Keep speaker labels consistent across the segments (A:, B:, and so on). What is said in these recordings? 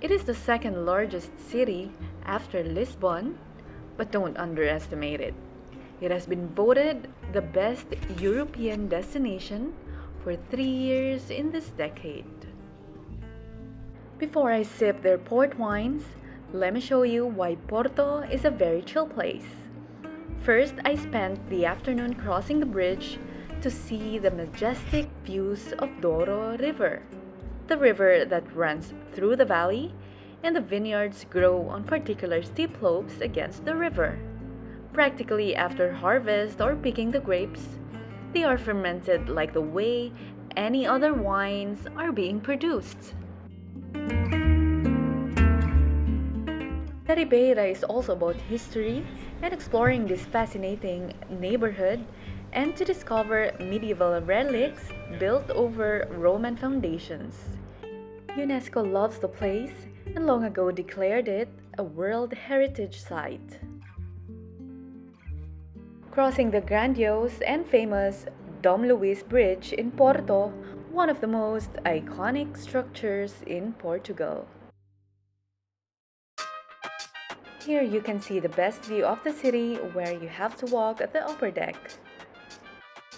A: It is the second largest city after Lisbon, but don't underestimate it. It has been voted the best European destination for 3 years in this decade. Before I sip their port wines, let me show you why Porto is a very chill place. First, I spent the afternoon crossing the bridge to see the majestic views of Douro River, the river that runs through the valley, and the vineyards grow on particular steep slopes against the river. Practically after harvest or picking the grapes, they are fermented like the way any other wines are being produced. La Ribeira is also about history and exploring this fascinating neighborhood and to discover medieval relics built over Roman foundations. UNESCO loves the place and long ago declared it a World Heritage Site. Crossing the grandiose and famous Dom Luís Bridge in Porto, one of the most iconic structures in Portugal. Here you can see the best view of the city where you have to walk at the upper deck.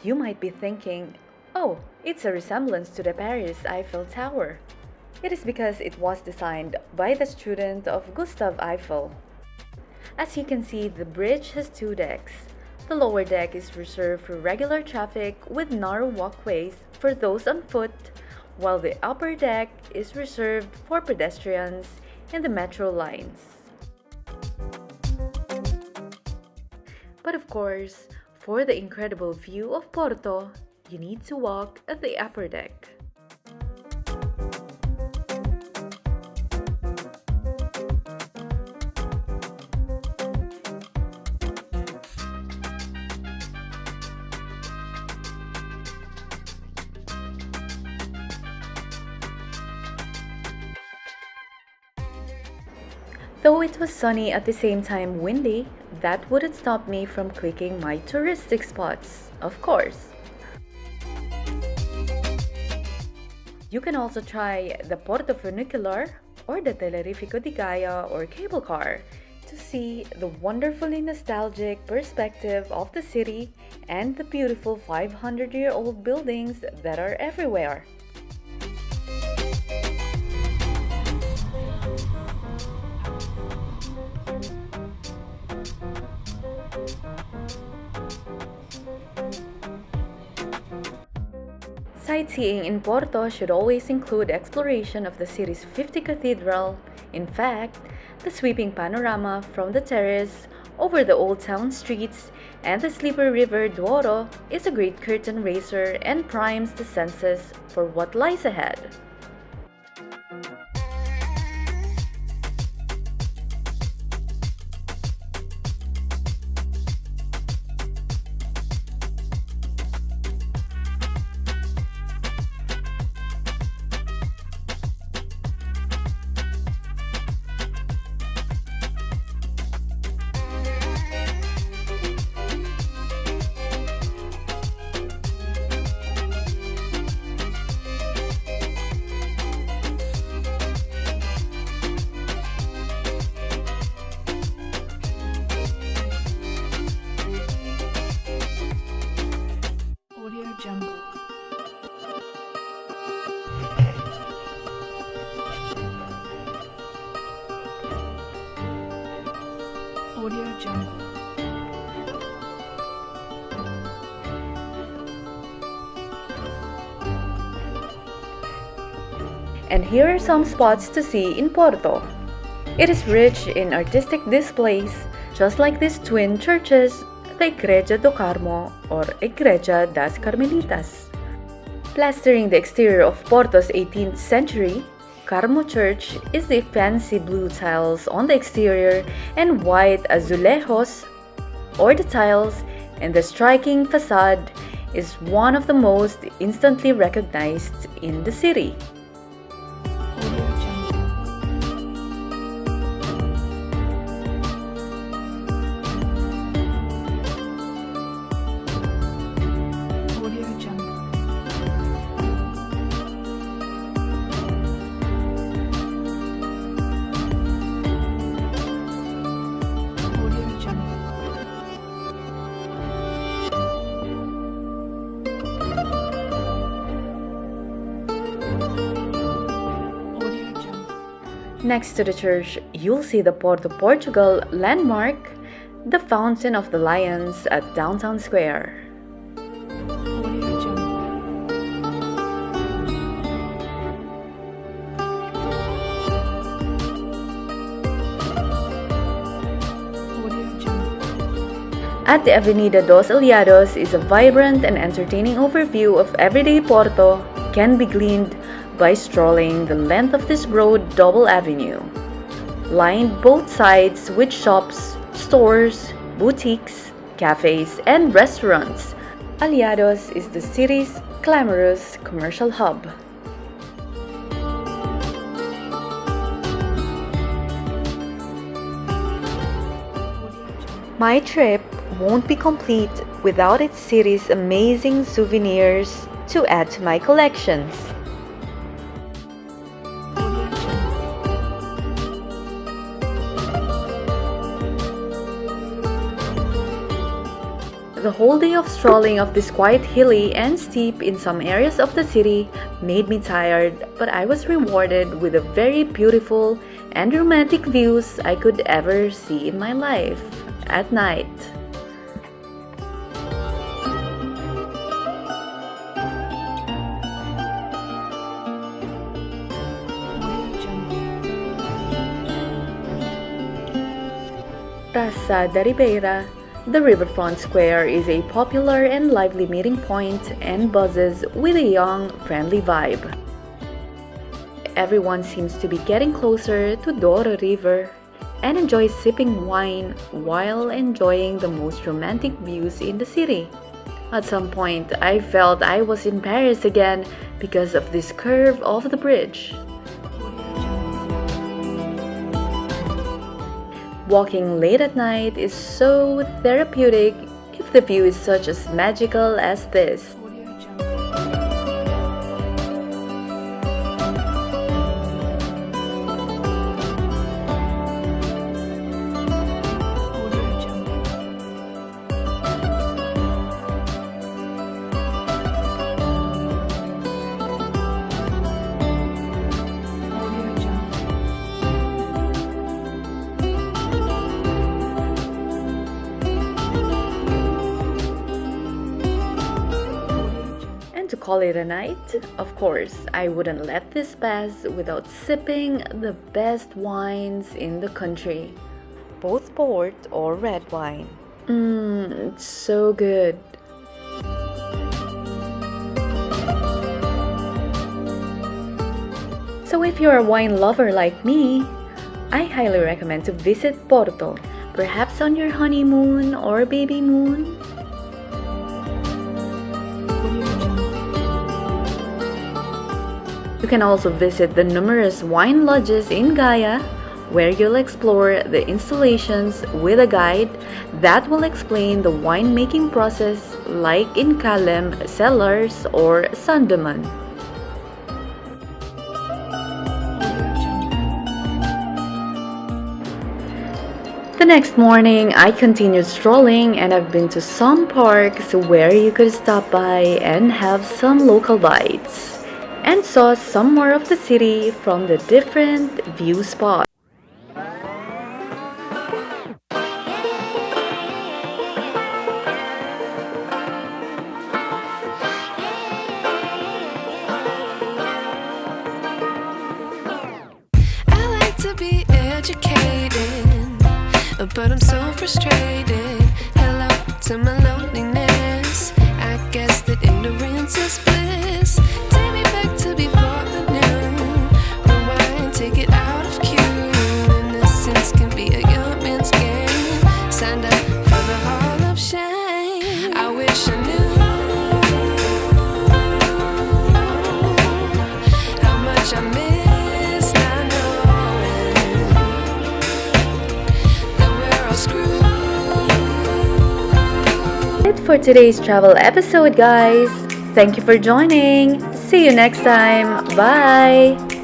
A: You might be thinking, oh, it's a resemblance to the Paris Eiffel Tower. It is because it was designed by the student of Gustave Eiffel. As you can see, the bridge has two decks. The lower deck is reserved for regular traffic with narrow walkways for those on foot, while the upper deck is reserved for pedestrians and the metro lines. But of course, for the incredible view of Porto, you need to walk at the upper deck. Though it was sunny at the same time windy, that wouldn't stop me from clicking my touristic spots, of course. You can also try the Porto funicular or the Telerifico di Gaia or cable car to see the wonderfully nostalgic perspective of the city and the beautiful 500-year-old buildings that are everywhere. Sightseeing in Porto should always include exploration of the city's 50 cathedral. In fact, the sweeping panorama from the terrace over the old town streets and the sleepy river Douro is a great curtain raiser and primes the senses for what lies ahead. And here are some spots to see in Porto. It is rich in artistic displays, just like these twin churches, the Igreja do Carmo or Igreja das Carmelitas. Plastering the exterior of Porto's 18th century, Carmo Church is the fancy blue tiles on the exterior and white azulejos or the tiles, and the striking facade is one of the most instantly recognized in the city. Next to the church, you'll see the Porto, Portugal landmark, the Fountain of the Lions at Downtown Square. At the Avenida dos Aliados is a vibrant and entertaining overview of everyday Porto can be gleaned by strolling the length of this broad double avenue, lined both sides with shops, stores, boutiques, cafes, and restaurants. Aliados is the city's glamorous commercial hub. My trip won't be complete without its city's amazing souvenirs to add to my collections. The whole day of strolling up this quite hilly and steep in some areas of the city made me tired, but I was rewarded with the very beautiful and romantic views I could ever see in my life at night. Praça da Ribeira, the riverfront square, is a popular and lively meeting point and buzzes with a young, friendly vibe. Everyone seems to be getting closer to Douro River and enjoys sipping wine while enjoying the most romantic views in the city. At some point, I felt I was in Paris again because of this curve of the bridge. Walking late at night is so therapeutic if the view is such as magical as this. To call it a night, of course, I wouldn't let this pass without sipping the best wines in the country, both port or red wine. It's so good. So if you're a wine lover like me, I highly recommend to visit Porto, perhaps on your honeymoon or baby moon. You can also visit the numerous wine lodges in Gaia, where you'll explore the installations with a guide that will explain the winemaking process, like in Kalem, Cellars, or Sandeman. The next morning, I continued strolling, and I've been to some parks where you could stop by and have some local bites, and saw some more of the city from the different view spots.
B: I like to be educated, but I'm so frustrated. Hello to my loneliness. I guess that ignorance is bliss. Take me back to before I knew. Rewind, take it out of cue. Innocence can be a young man's game. Signed up for the hall of shame. I wish I knew
A: for today's travel episode, guys. Thank you for joining. See you next time. Bye.